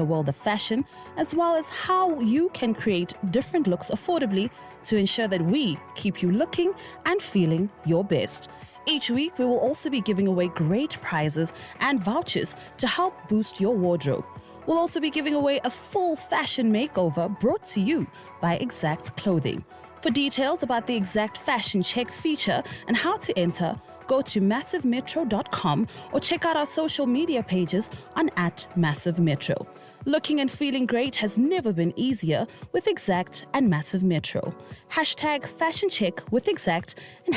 world of fashion, as well as how you can create different looks affordably to ensure that we keep you looking and feeling your best. Each week, we will also be giving away great prizes and vouchers to help boost your wardrobe. We'll also be giving away a full fashion makeover brought to you by Exact Clothing. For details about the Exact Fashion Check feature and how to enter, go to massivmetro.com or check out our social media pages on @MassiveMetro. Looking and feeling great has never been easier with Exact and Massive Metro. #Fashion Check with Exact and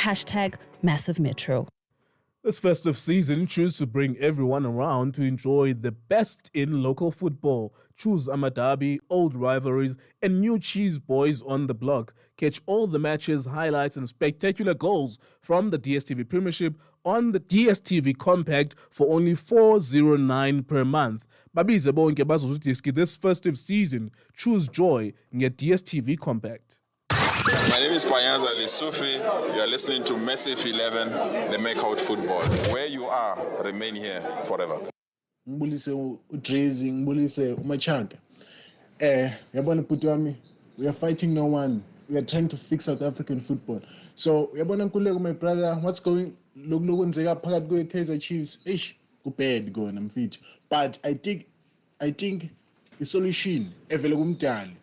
#Massive Metro. This festive season, choose to bring everyone around to enjoy the best in local football. Choose Amadabi, old rivalries, and new cheese boys on the block. Catch all the matches, highlights, and spectacular goals from the DStv Premiership on the DStv Compact for only $4.09 per month. Babize bonke bazozudiski this festive season. Choose joy nge DStv Compact. My name is Kaizer Sufi. You are listening to Massiv 11, the Makeout Football. Where you are, remain here forever. Ngibulise uDrazy, ngibulise uMachaka. Yabona bhuti wami, we are fighting no one. We are trying to fix South African football. So, yabona Nkululeko, my brother, what's going lokwenzeka phakathi kwe-Kaizer Chiefs? Kubad kona mfethu. But I think the solution evele kumdali.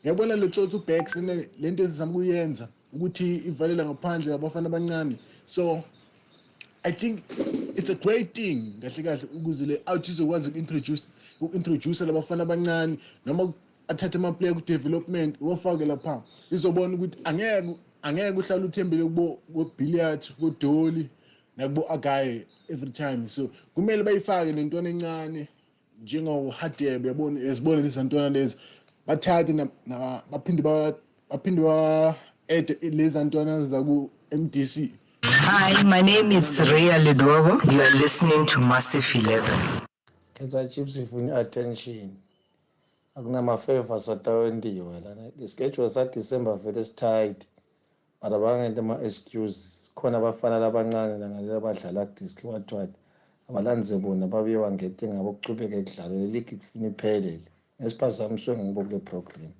Yabona lo tsotsi ubacks lento ezizama kuyenza ukuthi ivalela ngaphandle abafana abancane. So I think it's a great thing kahle kahle ukuze le out izokwazi ukintroduce labafana abancane noma athathe ama player ku development wofake lapha izobona ukuthi angeke uhlala uthembele kubo billiard ku Dolly nakubo Agaye every time. So kumele bayifake lentwana encane njengo Hadebe yabona ezibona lezi ntwana lezi bathathe baphinde add lezi ntwana zaku MDC. Hi, my name is Ria Lidwogo. You are listening to Massive 11. Kaizer Chiefs ifuna attention. Akunamafavors atawendiwe lana. The schedule sa December very tight. Mara bangente ama-excuse. Khona abafana labancane nangale badlala ku-disc wathiwa abalanze bona babiwa ngete ngabo kuqhubeka ekudlala le league kufuna iphelele. Nesiphazamiswe ngibo kule program.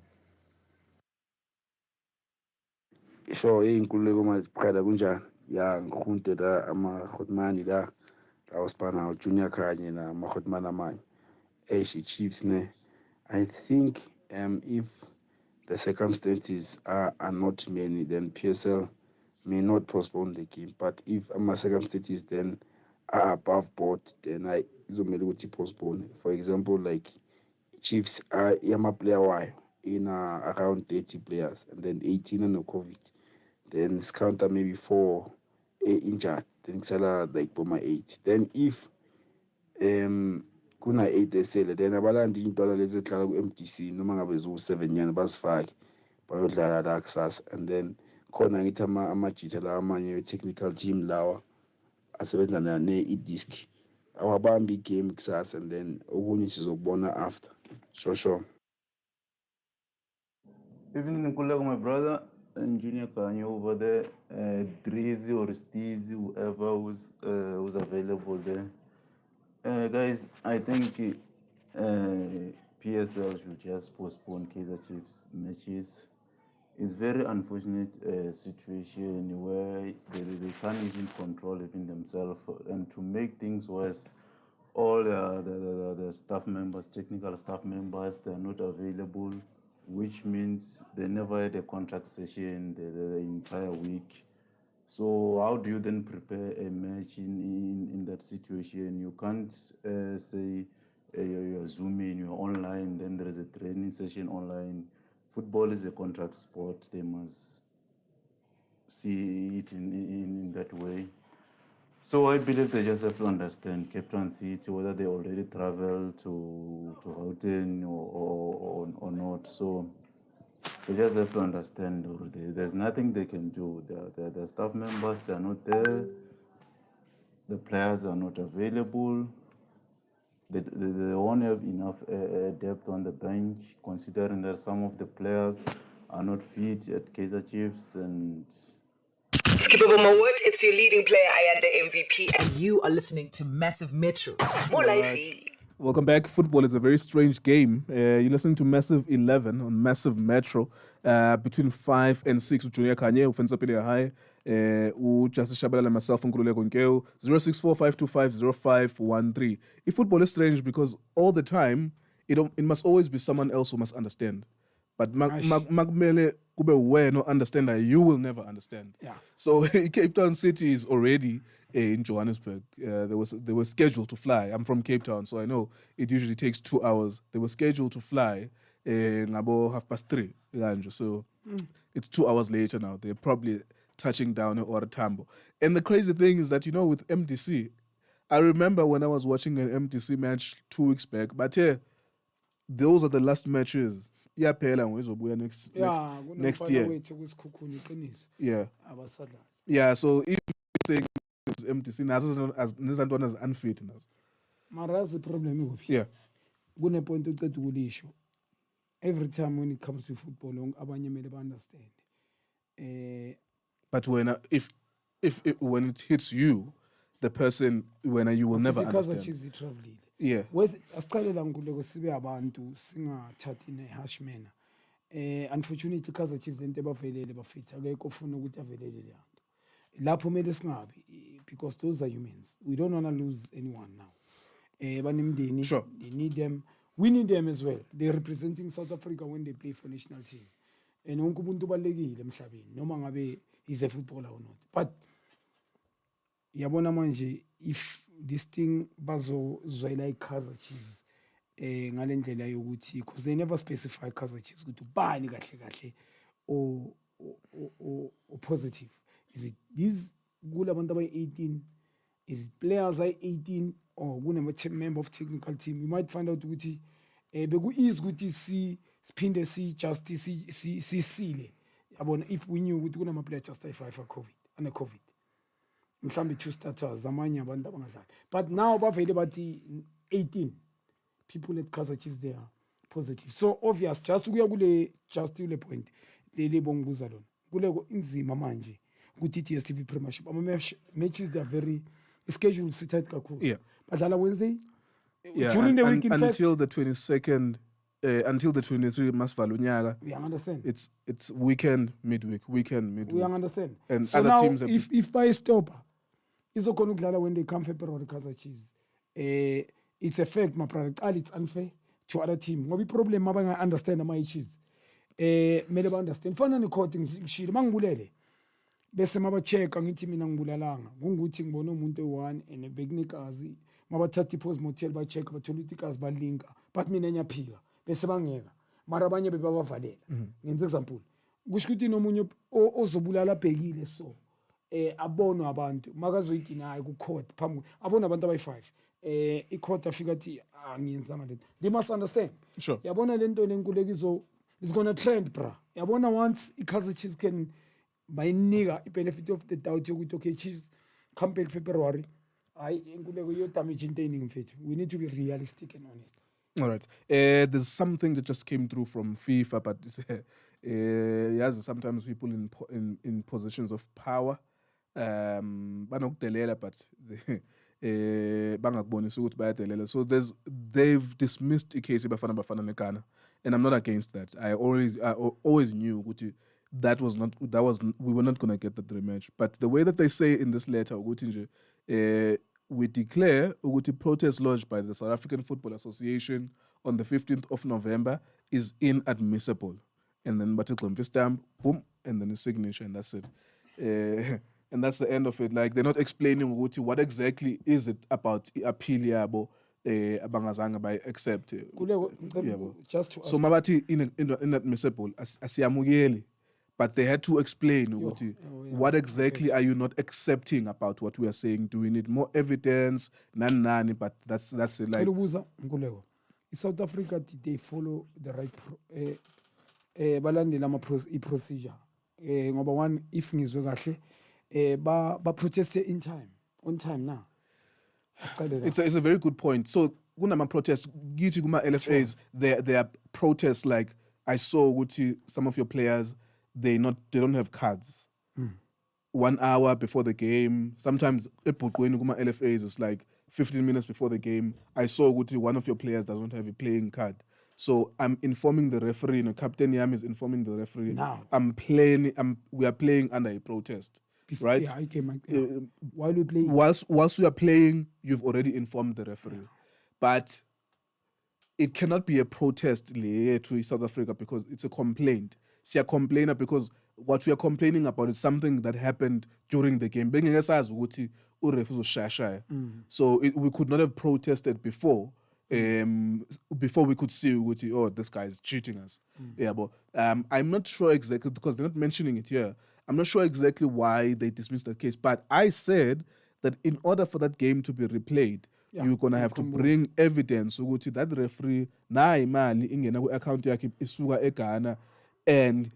Sure, Nkululeko maqala kunjani? Ya ngikhunte la ama-Hotmani la awusipana Junior Khanye na ama-Hotmani amanye. Chiefs ne. I think if the circumstances are not many, then PSL may not postpone the game. But if circumstances then are above board, then I izomele ukuthi postpone. For example, like Chiefs are yama player why in around 30 players and then 18 on the COVID. Then counter maybe 4 injured. Then sala like boma 8. Then if kuna 8 esele then abalandi intwana lezi ehlala ku MDC noma ngabe zo 7 yana basifake bayodlala la kusasa. And then khona ngithi amajitha la amanye technical team lawa asebenza ne i-disc awabambi game kusasa and then okunye sizokubona after. Sure. Evening Nkululeko, my brother and Junior Khanye over there, Dreezy or Steezy, whoever who's available there. Guys, I think PSL should just postpone Kaizer Chiefs matches. It's very unfortunate situation where they can't even control even themselves, and to make things worse, all the staff members, technical staff members, they're not available, which means they never had a contract session the entire week. So how do you then prepare a match in that situation? You can't say you're Zooming, you're online, then there is a training session online. Football is a contract sport. They must see it in that way. So I believe they just have to understand Cape Town City, whether they already travel to Gauteng or not. So they just have to understand already. There's nothing they can do. The staff members, they're not there. The players are not available. They won't have enough depth on the bench, considering that some of the players are not fit at Kaizer Chiefs. And Skippable Mawut, it's your leading player, I am the MVP, and you are listening to Massive Metro. More lively. Welcome back. Football is a very strange game. You're listening to Massive 11 on Massive Metro between 5 and 6 with Junior Khanye, Ufensa Pele High, Justice Shabala and myself, Nkululeko Nkewu, 0645250513. If football is strange because all the time, it must always be someone else who must understand. But Magmele Kube we no understander, you will never understand. Yeah. So Cape Town City is already in Johannesburg. They were scheduled to fly. I'm from Cape Town, so I know it usually takes 2 hours. They were scheduled to fly about 3:30. So it's 2 hours later now. They're probably touching down at Tambo. And the crazy thing is that, with MDC, I remember when I was watching an MDC match 2 weeks back, but those are the last matches. Yeah, next year. Yeah. Yeah, so if you're saying it's MTC, Nizantwana is unfit now. Mara's the problem. Yeah. Gune point to issue. Every time when it comes to football, abanye mele understand. But when it hits you, the person you will never understand. Yeah. Asiqalela Nkululeko sibe abantu singathathi ne-harsh manner. Unfortunately Kaizer Chiefs lento abavelele bafitha akekho ofuna ukuthi avelele le nto. Lapho mele singabi because those are humans. We don't want to lose anyone now. Banemndeni, Sure. they need them. We need them as well. They're representing South Africa when they play for national team. And wonke umuntu ubalekile emhlabeni noma ngabe is a footballer or not. But yabona manje if this thing bazozwela iKaizer Chiefs ngalendlela yokuthi because they never specify Kaizer Chiefs ukuthi ubani kahle or positive. Is it these kulabantu abayi-18? Is it players ayi-18 or kune member of technical team? You might find out ukuthi beku-easy ukuthi siphinde sisile yabona if we knew ukuthi kunama-player just ayi-5 ane-COVID. Mhlambe 2 starters amanye abantu abangadlali. But now bavele bathi 18 people at Kaizer Chiefs they are positive. So obvious just kule point leli bongibuza lona. Kuleko inzima manje ukuthi DStv Premiership matches they are very schedule tight kakhulu. Yeah. Badlala Wednesday. Yeah. During the week in until the 22nd until the 23 Masvalunyaka. We understand. It's weekend midweek. We understand. And so other now, teams have if by stopper izokhona ukudlala when they come February Kaizer Chiefs. It's a fact my product it's unfair to other team. Ngoba problem abanga understand ama Chiefs. Mele ba understand. Fana ne court ngishilo mangibulele. Bese mabacheka ngithi mina ngibulalanga. Kungukuthi ngibona umuntu e1 and bekunikazi mabathatha iPost Motel ba check bathola ukuthi ikazi balinka. But mina nyaphika. Bese bangeka. Mara abanye bebabavalela. Ngenze example. Kusho ukuthi nomunye ozobulala bhekile so. Abonwa abantu makazoyithi naye ku court phambi abona abantu abayi5 i-court afika athi ngiyenzanga lento they must understand. Sure. Yabona lento leNkululeko is going to trend bra yabona once iKaizer Chiefs can bayinika i-benefit of the doubt yokuthi okay Chiefs come back February hayi Nkululeko yo damage into eningi mfethu we need to be realistic and honest. All right. There's something that just came through from FIFA, but yes, sometimes people in positions of power banokudelela but bangakubonisa ukuthi bayadelela. So they've dismissed case bafana neGhana, and I'm not against that. I always knew ukuthi we were not going to get that rematch. But the way that they say in this letter ukuthi nje we declare ukuthi protest lodged by the South African Football Association on the 15th of November is inadmissible. And then bathi stamp, boom, and then a signature, and that's it. And that's the end of it. Like, they're not explaining what exactly is it about appeal yabo abangazange by accept. Just to so mabati inadmissible asiyamukeli. But they had to explain what exactly are you not accepting about what we are saying? Do we need more evidence? Nani, but that's it. Like Nkululeko. In South Africa, did they follow the right balandela procedure? Ngoba one, if ngizwe kahle, ba protest on time now. It's a very good point. So kunama protests, githi kuma LFAs, there are protests like I saw some of your players. They don't have cards. 1 hour before the game. Sometimes LFAs is like 15 minutes before the game, I saw one of your players doesn't have a playing card. So I'm informing the referee, Captain Yam is informing the referee. Now. We are playing under a protest. Right? Yeah, okay, while we play. Whilst we are playing, you've already informed the referee. But it cannot be a protest to South Africa because it's a complaint. See, a complainer because what we are complaining about is something that happened during the game. So we could not have protested before. Before we could see this guy is cheating us. Yeah, but I'm not sure exactly because they're not mentioning it here. I'm not sure exactly why they dismissed that case. But I said that in order for that game to be replayed, you're gonna have to bring evidence ukuthi that referee na imali ingena ku account yakhe isuka eGhana and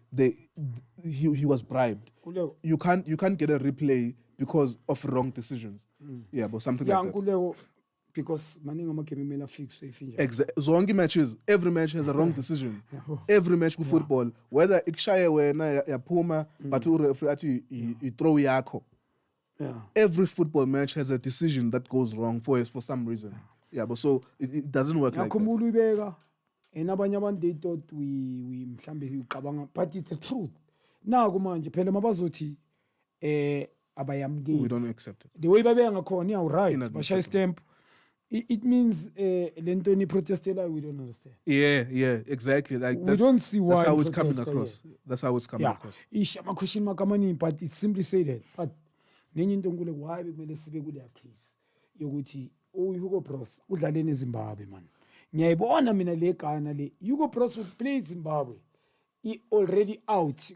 he was bribed. You can't get a replay because of wrong decisions. Yeah, but something like that. Because maningi amagame kumele afixwe ifinja. Zonke matches, every match has a wrong decision. Every match with football, whether ikushaye wena yaphuma but ureferee athi throw yakho. Yeah. Every football match has a decision that goes wrong for some reason. Yeah, but so it doesn't work like that. Ibeka and abanye abantu they thought we mhlambe uqabanga, but it's the truth. Now kumanje phela mabazothi abayamkeli. We don't accept it. The way babeka ngakhona yeah right, bashaya stamp. It means lento ni protestela we don't understand. Yeah, exactly. Like we don't see why. That's how it's coming across. That's how it's coming across. Ama question makamani, but it simply say that. But nenye into Nkululeko why bekumele sibe kule case yokuthi Hugo Bros udlale neZimbabwe man. Ngiyayibona mina le Ghana le Hugo Bros will play Zimbabwe. He already out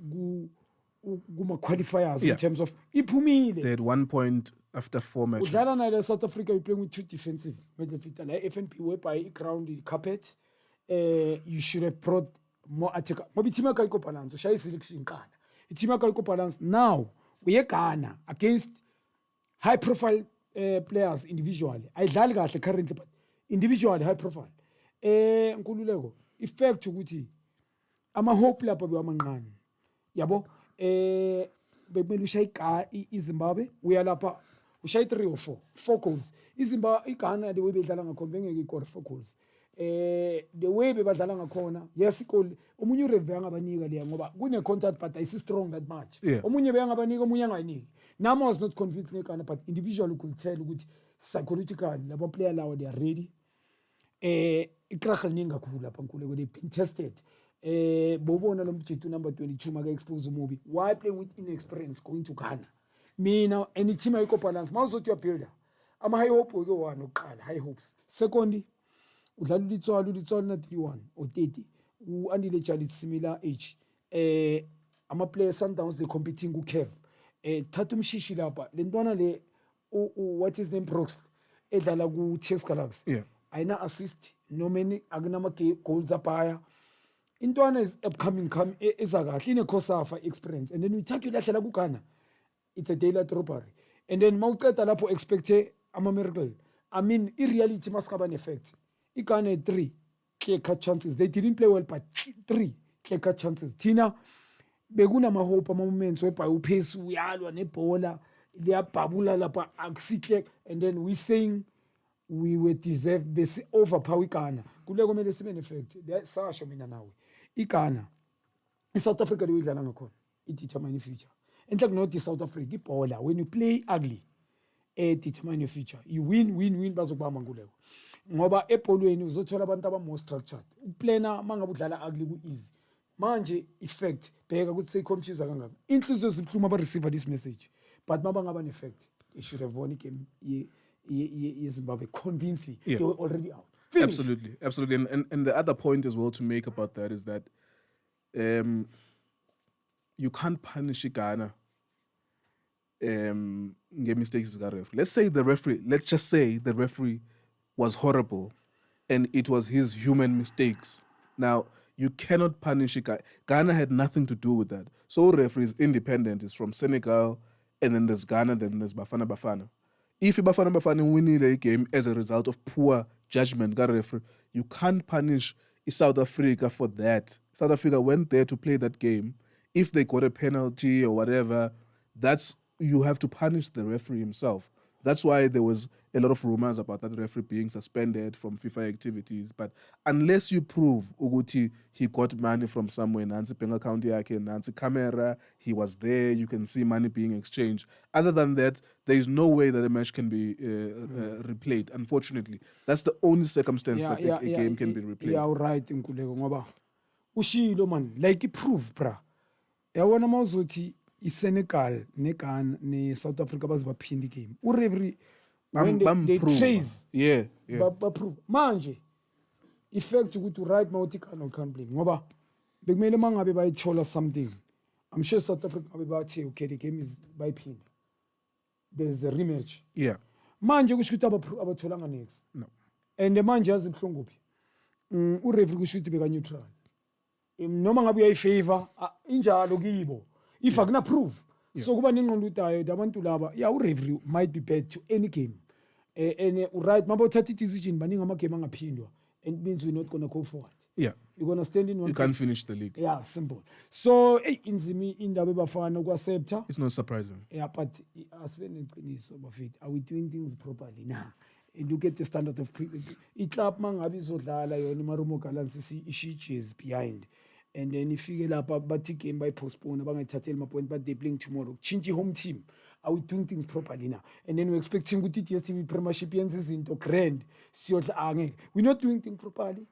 kuma qualifiers in terms of iphumile. They had 1 point after 4 matches. Udlala na South Africa we playing with 2 defensive midfielders like FNP whereby ground the carpet. You should have brought more attacker. Maybe team ka iko balance. Shaya selection Ghana. Team ka iko balance now. We Ghana against high profile players individually. I dlali kahle currently but individually high profile. Nkululeko effect ukuthi ama hope lapha bemancane. Yabo bekumele ushaya iZimbabwe uyalapha ushaya 3 or 4 goals. iZimbabwe iGhana the way bedlala ngakhona bengeke ikore 4 goals. The way bebadlala ngakhona yes goal omunye ureve angabanika leya ngoba kune contact but ayisi strong that much. Omunye beyangabanika omunye angayiniki. Nama was not convinced ngeGhana but individually could tell ukuthi psychologically labo player lawo they are ready. Ikragel ninga kakhulu lapha Nkululeko they been tested. Bobona lo mjito number 22 maka expose movie why playing with inexperience going to Ghana mina any team ayiko balance mawuzothi uyabuilder ama high hope ke one oqala high hopes second udlala ulitswalo na 31 or 30 uandile child similar age ama players Sundowns they competing ku Kev thatha umshishi lapha lentwana le what is name Prox edlala ku TS Galaxy ayina assist no many akunama goals apaya. Intwana is upcoming ezakahle ine Kosafa experience and then we take you lahlela ku Ghana it's a daylight robbery and then mawuqeda lapho expect ama miracle. I mean in reality must have an effect. Ghana 3 clear cut chances they didn't play well but 3 clear cut chances. Tina bekuna ma hope ama moments whereby uphesi uyalwa nebhola liyabhabula lapha akusihle and then we saying we were deserve this overpower Ghana. Kuleko kumele sibe effect. Sasho mina nawe. Ghana South Africa we dlala ngakhona it determine the future enhle not South Africa ibhola when you play ugly determine your future you win bazokubamba Nkululeko ngoba ebholweni uzothola abantu more structured uplana mangabe udlala ugly ku easy manje effect bheka ukuthi say confuse kangaka inhliziyo zibuhlungu aba receive this message but mabangaba an effect it should have won game Zimbabwe convincingly. They were already out. Finish. Absolutely. And the other point as well to make about that is that you can't punish Ghana get mistakes. Let's just say the referee was horrible and it was his human mistakes. Now, you cannot punish Ghana. Ghana had nothing to do with that. So referee is independent. It's from Senegal, and then there's Ghana, then there's Bafana. If Bafana winning a game as a result of poor judgment, you can't punish South Africa for that. South Africa went there to play that game. If they got a penalty or whatever, you have to punish the referee himself. That's why there was a lot of rumors about that referee being suspended from FIFA activities. But unless you prove Uguti he got money from somewhere, Nancy Penga County, Nancy camera, he was there, you can see money being exchanged. Other than that, there is no way that a match can be replayed, unfortunately. That's the only circumstance that a game can be replayed. Yeah, right, Nkululeko, ngoba ushilo man, like i-proof, bra. Yawona mawuzothi i-Senegal, neGhana, ne-South Africa bazibaphinde game. Ureferee, when they trace, baprove. Manje, effect ukuthi right mawuthi can't play. Ngoba bekumele mangabe bayichola something. I'm sure South Africa ngabe bathi okay, the game is bayiphinde. There's a rematch. Yeah. Manje kusho ukuthi abatholanga next. No. And manje yazi ibhlungu phi. Ureferee kusho ukuthi beka neutral. Noma ngabe uyayifavor injalo kibo. If akuna proof. So kuba nengqondo utayo abantu laba, ureferee might be bad to any game. And right mabothatha decision baningi ama game angaphindwa, and it means we're not going to go forward. Yeah. You're going to stand in one. You can't finish the league. Yeah, simple. So inzimi indaba ebafana ukwaccepta. It's not surprising. Yeah, but as we are we doing things properly now? And you get the standard of club mangabi izodlala yona imarumo galansi is behind. And then if you get up but game by postpone abangayithatheli ma point, but they playing tomorrow. Change home team. Are we doing things properly now? And then we're expecting good TSTV Premiership into grand. We're not doing things properly.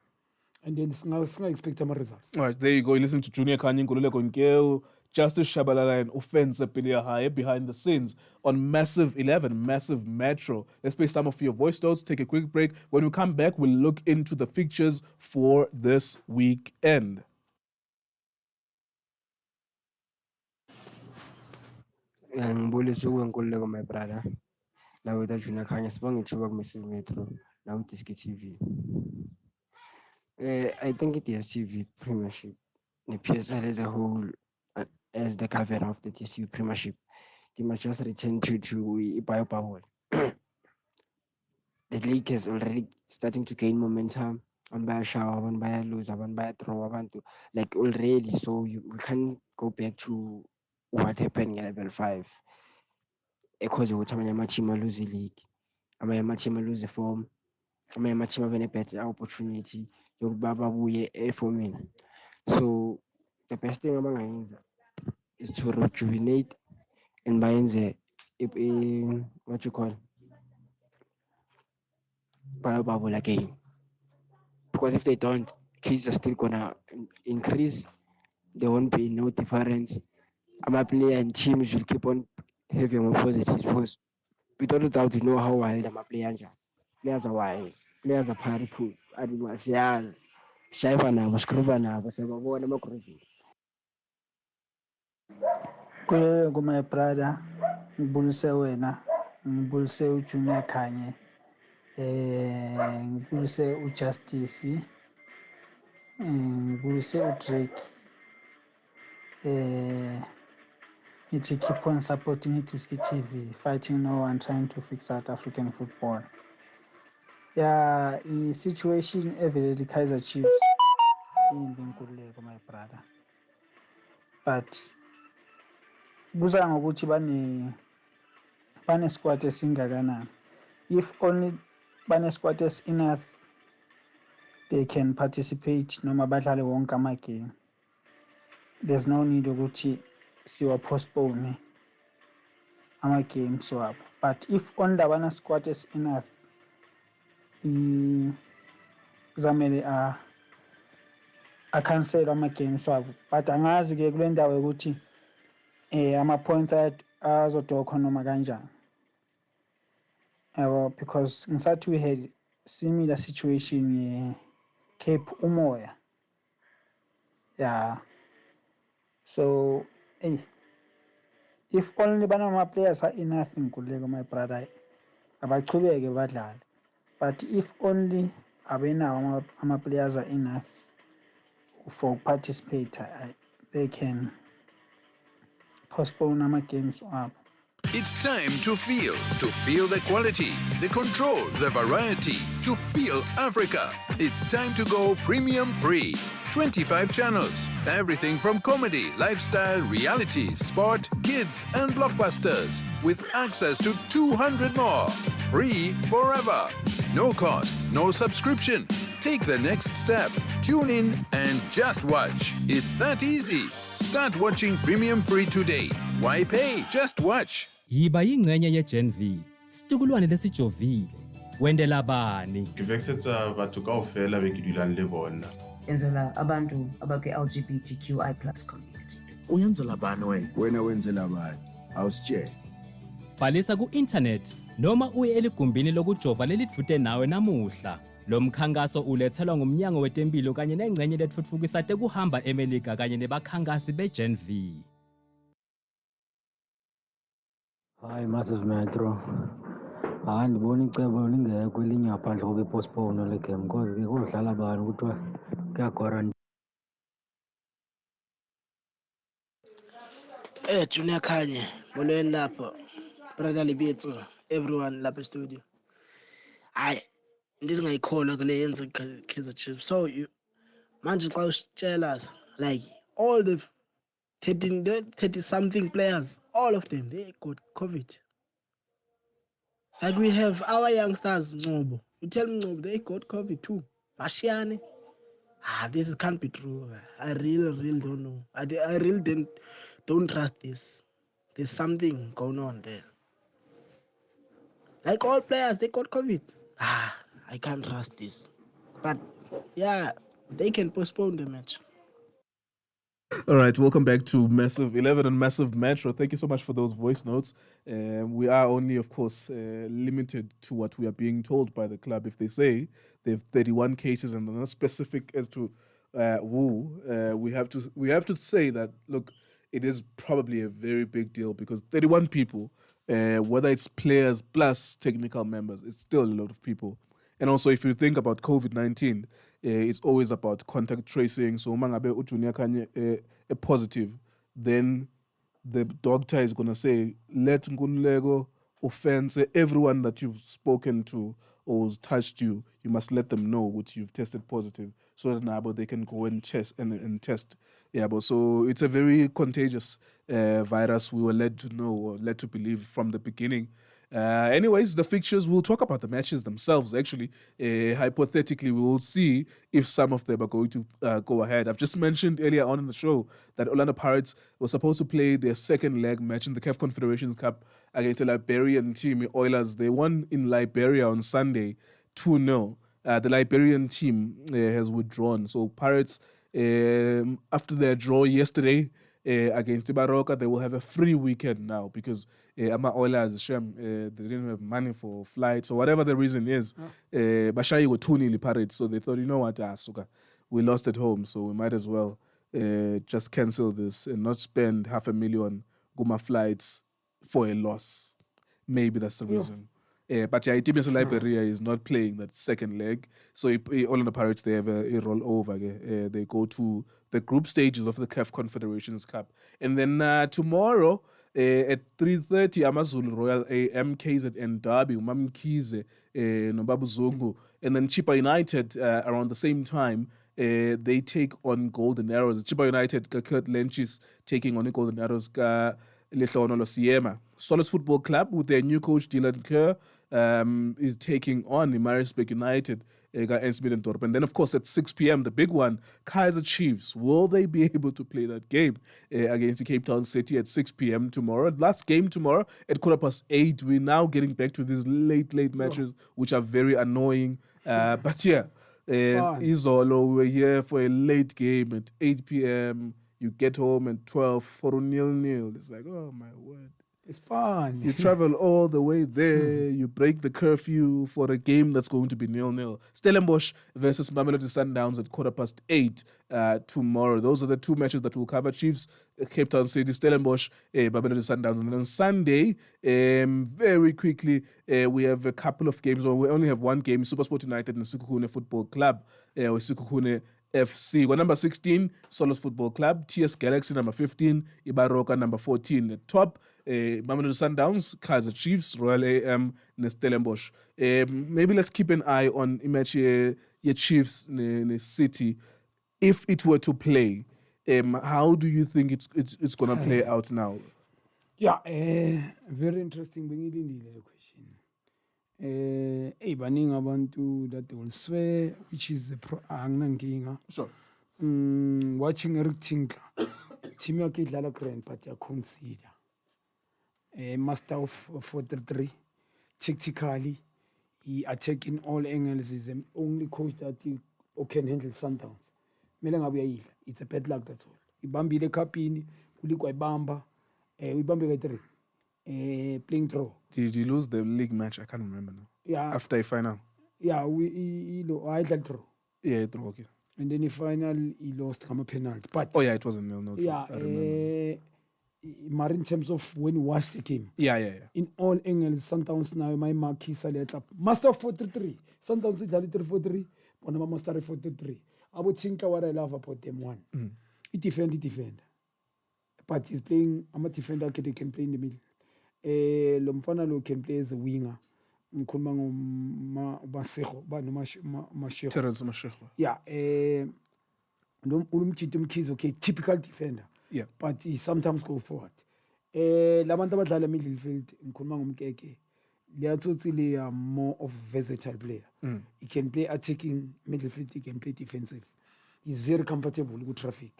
And then it's not expect some results. All right, there you go. You listen to Junior Khanye, Nkululeko Nkewu, Justice Shabalala, and Offense Pilia High behind the scenes on Massiv 11, Massive Metro. Let's play some of your voice notes, take a quick break. When we come back, we'll look into the fixtures for this weekend. Ngibulisa uNkululeko my brother. La with Junior Khanye sibonga ithuba ku Massiv Metro na ku Diski TV. I think it is DStv Premiership, the PSL as a whole, as the cover of the DStv Premiership, they must just return to Biopower. The league is already starting to gain momentum. One by a shower, one by a loser, one by a throw, one to like already. So we can't go back to what happened in level 5. Because we have team lose the league, my team lose the form, my team have a better opportunity. For me. So the best thing about is to rejuvenate and bind the what you call bubble again. Because if they don't, kids are still gonna increase. There won't be no difference. I'm a player and teams will keep on having more positives because without a doubt you know how wild I'm a player. Players are wild. Players are powerful. I did my sales. Shaiva nabo, scruva nabo, sebabona amagruphi. Nkululeko my brother, ngibulise wena, ngibulise uJunior Khanye, ngibulise uJustice, ngibulise uDrake. Ngithi keep on supporting iDiski TV, fighting no one, trying to fix South African football. Yeah, the situation every the Kaizer Chiefs in Nkululeko my brother. But kuza ngokuthi bane squad esingakanani. If only bane squad is enough, they can participate noma badlale wonke ama game. There's no need ukuthi siwa postpone ama games wabo. But if only bane squad is enough, kuzamele cancel ama games wabo. But angazi ke kule ndawo ukuthi ama points azodokho noma kanjani. Because ngisathi we had similar situation Cape Umoya. Yeah. So if only banama players are enough Nkululeko my brother, abachubeke badlale. But if only abena ama players are enough for participate, they can postpone ama games up. It's time to feel the quality, the control, the variety, to feel Africa. It's time to go premium free. 25 channels. Everything from comedy, lifestyle, reality, sport, kids, and blockbusters. With access to 200 more. Free forever. No cost, no subscription. Take the next step. Tune in and just watch. It's that easy. Start watching Premium Free today. Why pay? Just watch. Yiba yingcenye ye-Gen V. Situkulwane lesijovile. Wendela bani? Ke vexetsa batho kaofela be ke dulang le bona. Enzela abantu abakwi-LGBTQI+ community. Uyenzela bani wena wenzela bani? Awusitshela. Bhalisa ku-internet noma uye eligumbini lokujova lelidvute nawe namuhla. Lo mkhankaso ulethelwa ngumnyango wetempilo kanye nengcenye letfutfukisa tekuhamba eMelika kanye nebakhankasi be-Gen V. Hayi Massiv Metro. Ndibona icebo lingekho elinye ngaphandle kokuba ipostpone le game because ke kodlala abantu kuthiwa kuyagwarantine. Junior Khanye, molweni lapho. Brother Libitso, everyone lapha studio. Hayi, ndingayikholwa kule yenza Kaizer Chiefs. So you manje xa usitshela like all the 30 something players, all of them they got COVID. Like we have our youngsters, Ngobo. You tell me Ngobo, they got COVID too. Mashiane. This can't be true. I really don't know. I really don't trust this. There's something going on there. Like all players, they got COVID. I can't trust this. But yeah, they can postpone the match. All right, welcome back to Massive 11 and Massive Metro. Thank you so much for those voice notes. We are only, of course, limited to what we are being told by the club. If they say they have 31 cases and they're not specific as to who, we have to say that, look, it is probably a very big deal because 31 people, whether it's players plus technical members, it's still a lot of people. And also, if you think about COVID-19, it's always about contact tracing. So, mangabe uJunior Khanye a positive, then the doctor is going to say, let Nkululeko offense everyone that you've spoken to or who's touched you, you must let them know which you've tested positive so that now they can go and test. Yeah, but so it's a very contagious virus we were led to know or led to believe from the beginning. Anyways, the fixtures, we'll talk about the matches themselves, actually. Hypothetically, we will see if some of them are going to go ahead. I've just mentioned earlier on in the show that Orlando Pirates were supposed to play their second leg match in the CAF Confederations Cup against the Liberian team, Oilers. They won in Liberia on Sunday, 2-0. The Liberian team has withdrawn. So Pirates, after their draw yesterday, against Ibaroka, they will have a free weekend now because Ama Oilers, they didn't have money for flights or whatever the reason is. Bashai were 2-0 Pirates, so they thought, you know what, Asuka, we lost at home, so we might as well just cancel this and not spend $500,000 Guma flights for a loss. Maybe that's the reason. But yeah, Team Liberia is not playing that second leg. So all in the Pirates, they have a rollover. They go to the group stages of the CAF Confederations Cup. And then tomorrow at 3:30, Amazulu Royal AM, KZ and Derby, Umamkize, Nobabu Zungu. And then Chipa United around the same time, they take on Golden Arrows. Chipa United, Kurt Lenchis taking on the Golden Arrows. Siema. Solis Football Club with their new coach Dylan Kerr is taking on Maritzburg United and Smith and Thorpe. And then, of course, at 6 p.m., the big one, Kaizer Chiefs. Will they be able to play that game against the Cape Town City at 6 p.m. tomorrow? Last game tomorrow at 8:15. We're now getting back to these late matches, which are very annoying. But yeah, Izolo, we were here for a late game at 8 p.m. You get home at 12 for 0-0. It's like, oh my word. It's fun. You travel all the way there. You break the curfew for a game that's going to be 0-0. Stellenbosch versus Mamelodi Sundowns at 8:15 tomorrow. Those are the two matches that we'll cover. Chiefs, Cape Town City, Stellenbosch, Mamelodi Sundowns. And then on Sunday, very quickly, we have a couple of games. Or we only have one game, SuperSport United and Sekhukhune Football Club, or Sekhukhune FC. Well, number 16, Solos Football Club. TS Galaxy, number 15. Ibaroka, number 14. At top, Mamelodi Sundowns, Kaizer Chiefs, Royal AM, and Stellenbosch. Maybe let's keep an eye on image your Chiefs in City. if it were to play, how do you think it's gonna play out now? Yeah, very interesting bengilindile le question. Baningi abantu that will swear, which is anginankinga. Sure. Watching Eric Tinkler, team yakhe idlala grand but ya consider. Master of 43, tactically, he attacking all angles. Is the only coach that he can handle Sundowns. Mele ngabe uyayidla. It's a bad luck, that's all. Ibambile kapini, kulikwa ibamba. Ibambe ka 3. Playing draw. Did you lose the league match? I can't remember now. Yeah. After a final. Yeah, I draw. Yeah, draw. Okay. And then the final, he lost a penalty. But it was a 0-0. Yeah, I remember. In terms of when you watch the game. Yeah. In all angles, Sundowns now, my mark is a Master 43. Sundowns is a little 43. One of Master 43. I would think what I love about them one. He defend. But he's playing, I'm a defender, he can play in the middle. Lomfana lo can play as a winger. Ngikhuluma Mashego. Terence Mashego. Yeah. Ulumchito Mkhize, okay, typical defender. Yeah. But he sometimes go forward. Labantu abadlala midfield, ngikhuluma ngomkeke. They are more of a versatile player. He can play attacking midfield, he can play defensive. He's very comfortable with traffic.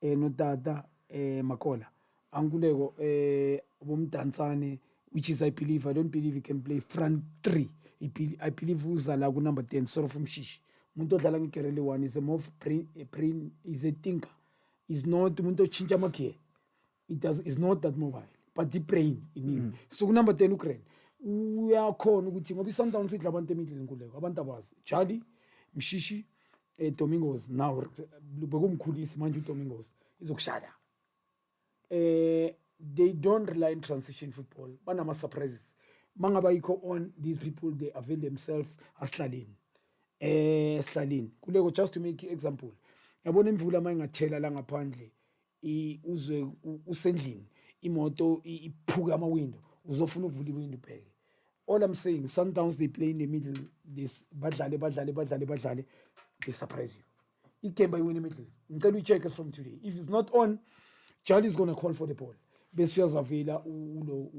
Notata Makola. Nkululeko Bomdansane, which is I don't believe he can play front 3. I believe Uzala number 10, sort of from Shish. Muntu odlala ngekerele one is a more brain is a thinker. Is not muntu chinja makie. Is not that mobile, but the brain in him. So number 10 Ukraine. Uyakhona ukuthi ngoba iSundowns idla abantu emidleni Nkululeko. Abantu abazi. Charlie, Mshishi, Domingos now bekumkhulisi manje uDomingos izokushada. They don't rely on transition football. Banama surprises. Mangaba iko on these people, they avail themselves as Slalin. Nkululeko, just to make example. Yabona imvula mayingathela la ngaphandle uzwe usendlini imoto iphuka ama window uzofuna ukuvula iwindow pheke. All I'm saying, Sundowns they play in the middle, this badlale, they surprise you. It came by win the middle. Until we check us from today. If it's not on, Charlie is gonna call for the ball. Besias Avila, Ulo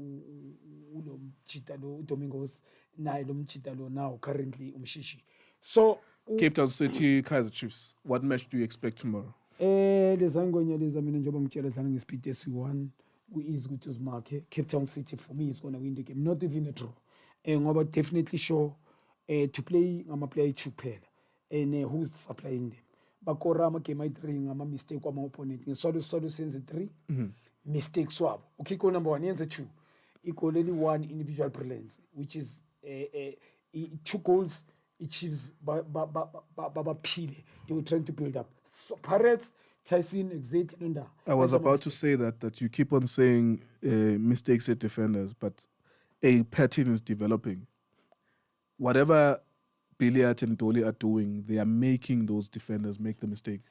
Chitalo, Domingos, Nailum Chitalo now currently Umshishi. So Cape Town City, Kaizer Chiefs. What match do you expect tomorrow? Les Angonia, les Aminanjoba Mchela Tang is PTS1. We is good to mark. Cape Town City for me is gonna win the game, not even a draw. And I'm definitely sure to play, I'm a play Chupel. And who's supplying them? Bakora make my ring, I'm a mistake on my opponent. So sense 3 mistake swap. Okay, call number 1 answer 2. Equal only one individual brilliance, which is 2 goals. It achieves Baba Pile. They were trying to build up. So Pirates, Tyson, exactly. I was about to say that you keep on saying mistakes at defenders, but a pattern is developing. Whatever Billiard and Dolly are doing, they are making those defenders make the mistake.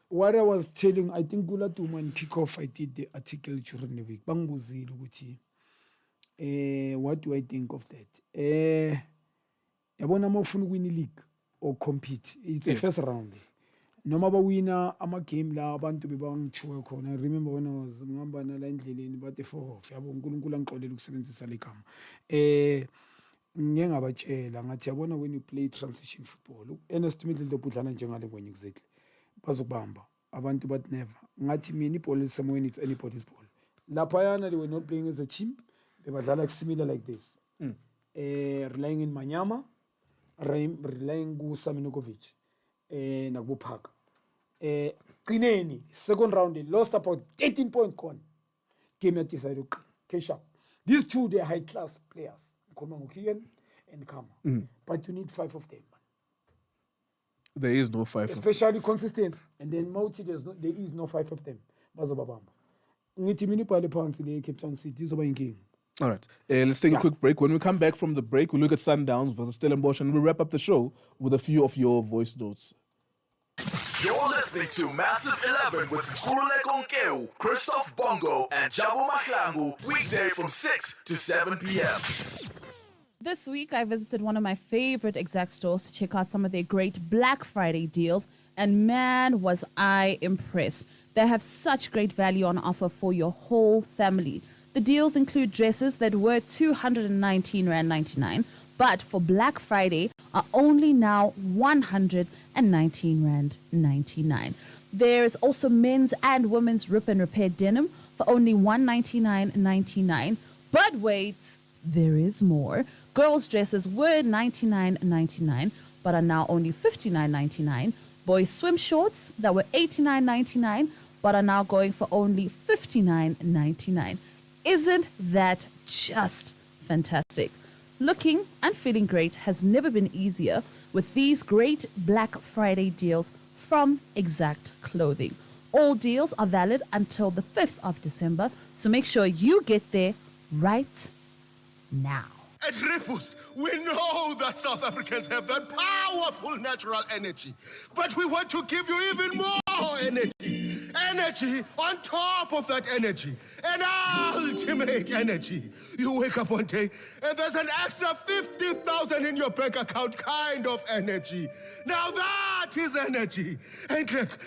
What I was telling, I think Gula Tuman kickoff, I did the article during the week. Bangbuzi Luguti. What do I think of that? Yabona mawufuna win league or compete. It's the first round. Noma bawina ama game la abantu bebangithiwe khona. I remember when I was ngihamba nala endleleni bathe 4 yabo uNkulunkulu angixolele ukusebenzisa le gama. Ngeke ngabatshela ngathi yabona when you play transition football. Ernest Middle dobudlana njengale kwenye exactly. Bazokubamba. Abantu but never. Ngathi mina iball is somewhere it's anybody's ball. Lapayana they were not playing as a team. They were like similar like this. Relying in Manyama. Relying ku Saminokovic nakubuphaka qineni second round they lost about 18 point con game ya decide cash up. These two they are high class players ngikhuluma ngoKian and Kama but you need 5 of them. There is no 5 especially consistent and then multi there is no 5 of them bazobabamba ngithi mina ibhale phansi le Cape Town City izoba inkinga. All right, let's take a quick break. When we come back from the break, we'll look at Sundowns versus Stellenbosch, and we'll wrap up the show with a few of your voice notes. You're listening to Massive 11 with Nkululeko Nkewu, Christoph Bongo, and Jabu Mahlangu, weekdays from 6 to 7 p.m. This week, I visited one of my favorite exact stores to check out some of their great Black Friday deals. And man, was I impressed. They have such great value on offer for your whole family. The deals include dresses that were R219.99, but for Black Friday are only now R119.99. There is also men's and women's rip and repair denim for only R199.99. But wait, there is more. Girls' dresses were $99.99, but are now only $59.99. Boys' swim shorts that were $89.99, but are now going for only $59.99. Isn't that just fantastic? Looking and feeling great has never been easier with these great Black Friday deals from Exact Clothing. All deals are valid until the 5th of December, so make sure you get there right now. At Reboost, we know that South Africans have that powerful natural energy, but we want to give you even more energy. Energy on top of that energy. An ultimate energy. You wake up one day and there's an extra 50,000 in your bank account kind of energy. Now that is energy. And look,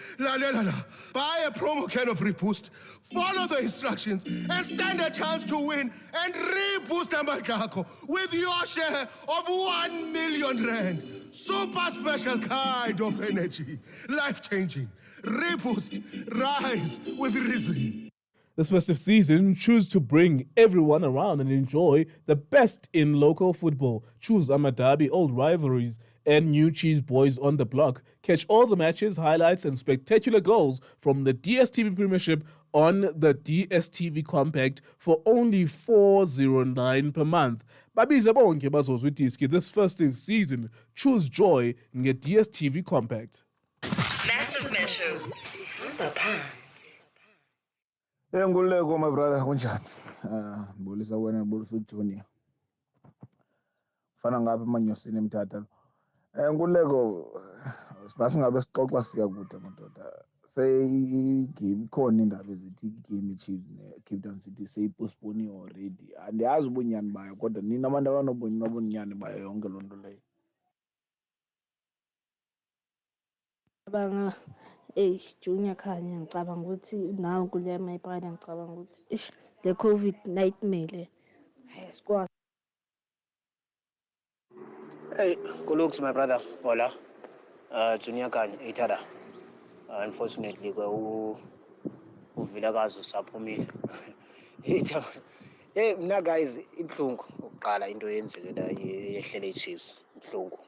buy a promo can of Reboost, follow the instructions, and stand a chance to win and reboost Amakako with your share of 1 million rand. Super special kind of energy. Life-changing. Reboost. Rise with reason. This festive season, choose to bring everyone around and enjoy the best in local football. Choose Amadabi, old rivalries, and new cheese boys on the block. Catch all the matches, highlights, and spectacular goals from the DStv Premiership on the DStv Compact for only $409 per month. Babiza bonke bazozwa idiski this festive season. Choose joy nge DStv Compact. Massive Metro. Nkululeko my brother kunjani? Ngibulisa wena ngibulisa uJunior. Fana ngabe manyosini emthatha. Nkululeko singabe sixoxa siyakude madoda. Game khona indaba ezithi igame Chiefs neCape Town City seyipostpone already. Andiyazi ubunyani bayo kodwa nina abantu abanobunyani bayo yonke loo nto leyo. Banga Junior Khanye ngicabanga ukuthi nawe kuleya mayipana ngicabanga ukuthi le COVID nightmare ayisikwazi. Hey, good looks, my brother. Hola. Junior Khanye, Itada. Unfortunately, uvilakazi usaphumile. Hey, mna guys, ibhlungu uqala into yenzeke la yehlele iChiefs, ibhlungu.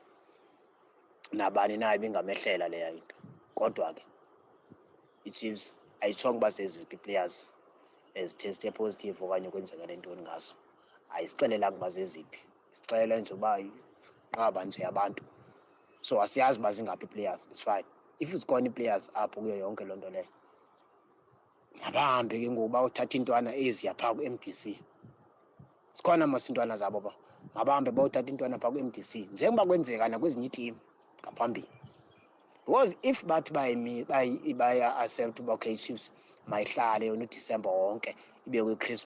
Nabani naye bingamehlela leya into. Kodwa ke iChiefs ayichonga baseziphi players eziteste positive okanye kwenzeka lento ngazo. Ayisixelelanga bazeziphi. Sixelela nje uba ngaba nje abantu. So asiyazi bazingaphi players. It's fine. If it's gone players apho kuyo yonke lonto leyo. Mabahambe ke ngoba uthatha intwana eziya pha ku-MDC. Sikhona masintwana zabo ba. Mabahambe bawuthatha intwana pha ku-MDC. Njengoba kwenzeka nakwezinye team ngaphambili. Because if bathi baya accept okay Chiefs mayihlale yona uDecember wonke ibe kwi-Christmas